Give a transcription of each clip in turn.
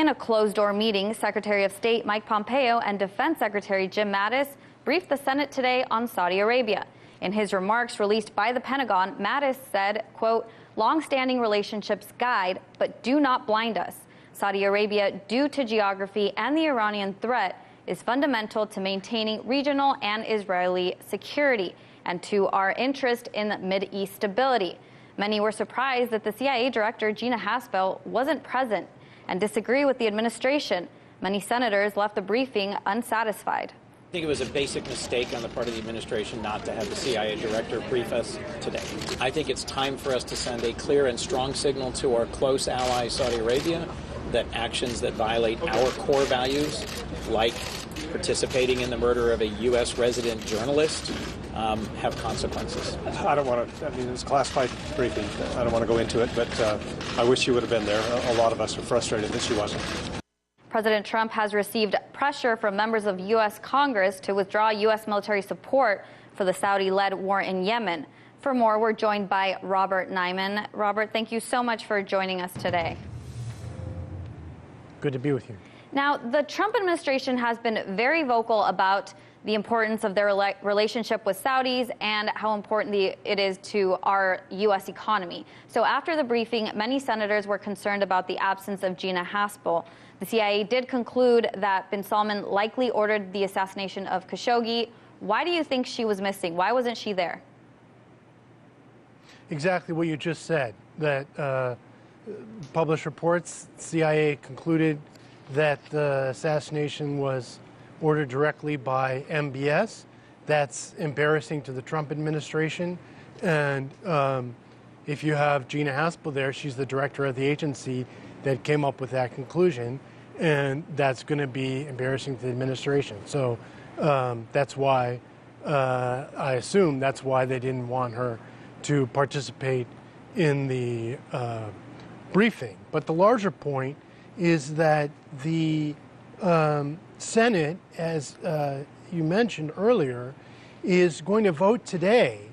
In a closed-door meeting, Secretary of State Mike Pompeo and Defense Secretary Jim Mattis briefed the Senate today on Saudi Arabia. In his remarks released by the Pentagon, Mattis said, quote, "Long-standing relationships guide, but do not blind us. Saudi Arabia, due to geography and the Iranian threat, is fundamental to maintaining regional and Israeli security and to our interest in Mideast stability." Many were surprised that the CIA Director Gina Haspel wasn't present and disagree with the administration. Many senators left the briefing unsatisfied. I think it was a basic mistake on the part of the administration not to have the CIA director brief us today. I think it's time for us to send a clear and strong signal to our close ally, Saudi Arabia, that actions that violate our core values, like participating in the murder of a U.S. resident journalist, have consequences. I don't want to, it's a classified briefing. I don't want to go into it, but I wish she would have been there. A lot of us are frustrated that she wasn't. President Trump has received pressure from members of U.S. Congress to withdraw U.S. military support for the Saudi-led war in Yemen. For more, we're joined by Robert Naiman. Robert, thank you so much for joining us today. Good to be with you. Now, the Trump administration has been very vocal about the importance of their relationship with Saudis and how important it is to our U.S. economy. So after the briefing, many senators were concerned about the absence of Gina Haspel. The CIA did conclude that bin Salman likely ordered the assassination of Khashoggi. Why do you think she was missing? Why wasn't she there? Exactly what you just said, that published reports, CIA concluded that the assassination was ordered directly by MBS. That's embarrassing to the Trump administration. And if you have Gina Haspel there, she's the director of the agency that came up with that conclusion. And that's going to be embarrassing to the administration. So that's why, I assume that's why they didn't want her to participate in the briefing. But the larger point is that the Senate, as you mentioned earlier, is going to vote today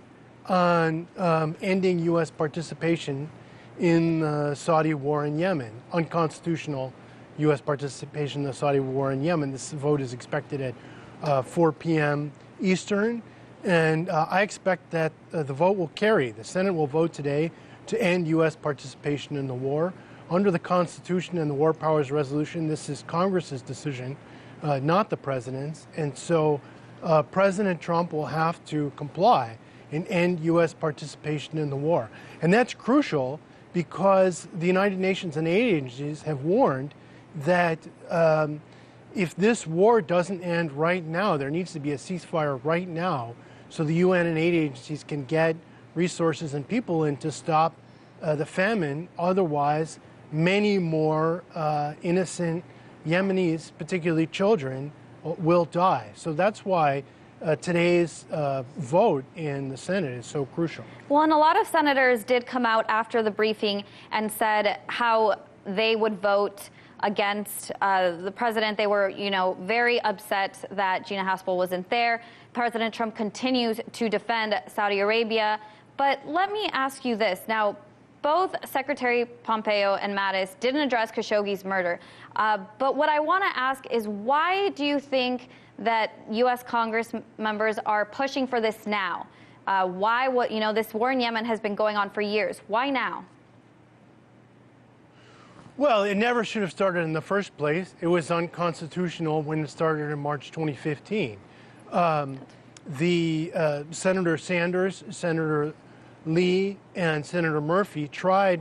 on ending U.S. participation in the Saudi war in Yemen, unconstitutional U.S. participation in the Saudi war in Yemen. This vote is expected at 4 p.m. Eastern, and I expect that the vote will carry. The Senate will vote today to end U.S. participation in the war. Under the Constitution and the War Powers Resolution, this is Congress's decision, not the president's, and so President Trump will have to comply and end U.S. participation in the war. And that's crucial because the United Nations and aid agencies have warned that if this war doesn't end right now, there needs to be a ceasefire right now so the UN and aid agencies can get resources and people in to stop the famine. Otherwise, many more innocent Yemenis, particularly children, will die. So that's why today's vote in the Senate is so crucial. Well, and a lot of senators did come out after the briefing and said how they would vote against the president. They were, very upset that Gina Haspel wasn't there. President Trump continues to defend Saudi Arabia. But let me ask you this. Now, both Secretary Pompeo and Mattis didn't address Khashoggi's murder. But what I want to ask is, why do you think that U.S. Congress members are pushing for this now? This war in Yemen has been going on for years. Why now? Well, it never should have started in the first place. It was unconstitutional when it started in March 2015. Senator Sanders, Senator Lee, and Senator Murphy tried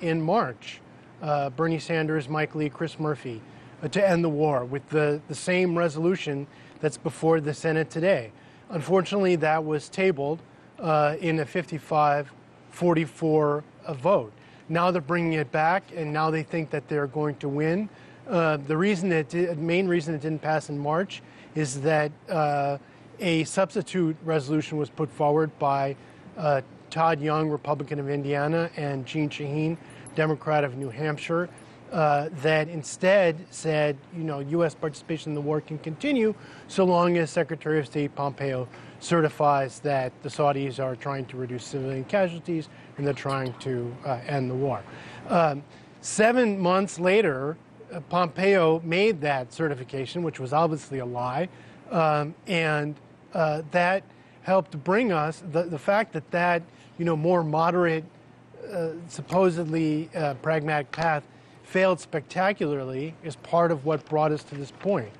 in March, Bernie Sanders, Mike Lee, Chris Murphy, to end the war with the same resolution that's before the Senate today. Unfortunately, that was tabled in a 55-44 vote. Now they're bringing it back, and now they think that they're going to win. The main reason it didn't pass in March is that a substitute resolution was put forward by Todd Young, Republican of Indiana, and Jeanne Shaheen, Democrat of New Hampshire, that instead said, U.S. participation in the war can continue so long as Secretary of State Pompeo certifies that the Saudis are trying to reduce civilian casualties and they're trying to end the war. 7 months later, Pompeo made that certification, which was obviously a lie, and that helped bring us the fact that more moderate, supposedly pragmatic path failed spectacularly is part of what brought us to this point.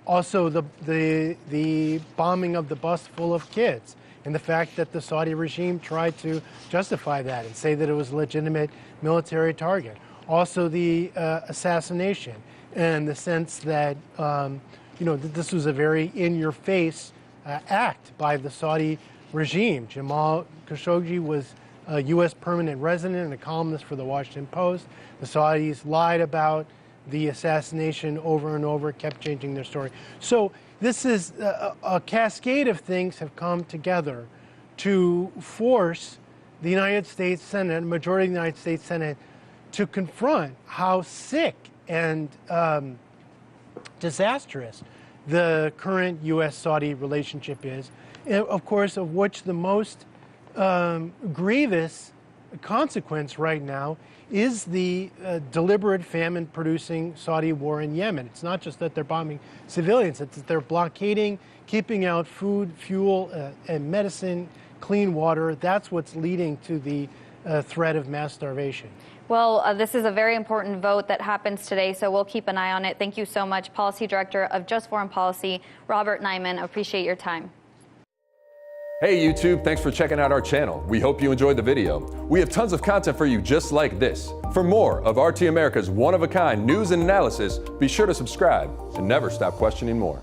Also, the bombing of the bus full of kids, and the fact that the Saudi regime tried to justify that and say that it was a legitimate military target. Also, the assassination, and the sense that that this was a very in-your-face act by the Saudi regime. Jamal Khashoggi was a U.S. permanent resident and a columnist for the Washington Post. The Saudis lied about the assassination over and over, kept changing their story. So this is a cascade of things have come together to force the United States Senate, majority of the United States Senate, to confront how sick and disastrous the current U.S.-Saudi relationship is, and of course, of which the most grievous consequence right now is the deliberate famine-producing Saudi war in Yemen. It's not just that they're bombing civilians, it's that they're blockading, keeping out food, fuel, and medicine, clean water. That's what's leading to the threat of mass starvation. Well, this is a very important vote that happens today, so we'll keep an eye on it. Thank you so much, Policy Director of Just Foreign Policy, Robert Naiman. Appreciate your time. Hey YouTube, thanks for checking out our channel. We hope you enjoyed the video. We have tons of content for you just like this. For more of RT America's one-of-a-kind news and analysis, be sure to subscribe and never stop questioning more.